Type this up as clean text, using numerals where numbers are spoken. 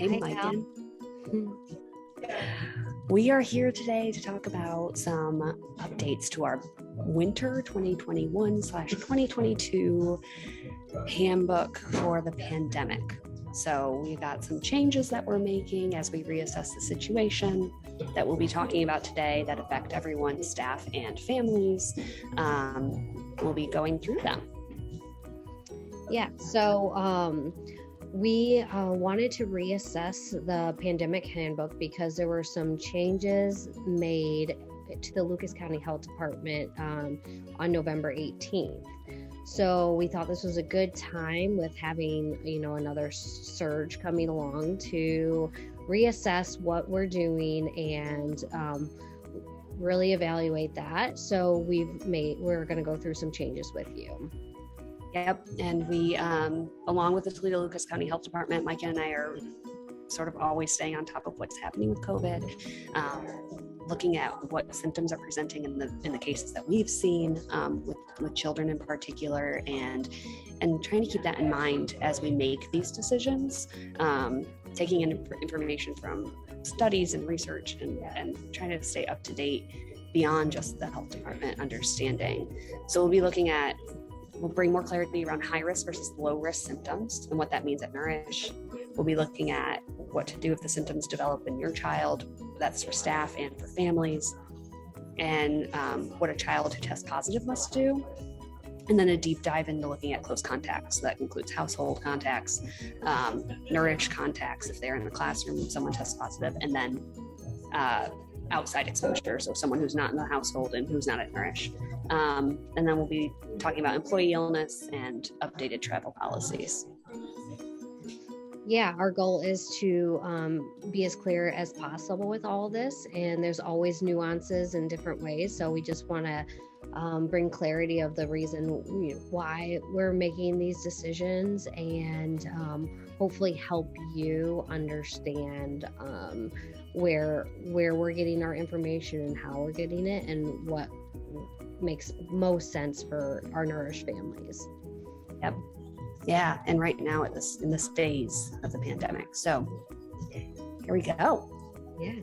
Hey, Megan. We are here today to talk about some updates to our winter 2021/2022 handbook for the pandemic. So we got some changes that we're making as we reassess the situation that we'll be talking about today that affect everyone, staff and families. We'll be going through them. Yeah, so we wanted to reassess the pandemic handbook because there were some changes made to the Lucas County Health Department on November 18th. So we thought this was a good time with having, another surge coming along to reassess what we're doing and really evaluate that. So we're going to go through some changes with you. Yep. And we, along with the Toledo-Lucas County Health Department, Mike and I are sort of always staying on top of what's happening with COVID, looking at what symptoms are presenting in the cases that we've seen with children in particular, and trying to keep that in mind as we make these decisions, taking in information from studies and research and trying to stay up to date beyond just the health department understanding. So we'll bring more clarity around high risk versus low risk symptoms and what that means at Nourish. We'll be looking at what to do if the symptoms develop in your child. That's for staff and for families, and what a child who tests positive must do. And then a deep dive into looking at close contacts. So that includes household contacts, Nourish contacts if they're in the classroom and someone tests positive, and then outside exposure, so someone who's not in the household and who's not at Nourish. And then we'll be talking about employee illness and updated travel policies. Yeah, our goal is to be as clear as possible with all of this, and there's always nuances in different ways. So we just want to bring clarity of the reason why we're making these decisions, and hopefully help you understand where we're getting our information and how we're getting it, and what makes most sense for our Nourish families. Yep. Yeah, and right now in this phase of the pandemic. So here we go. Yeah.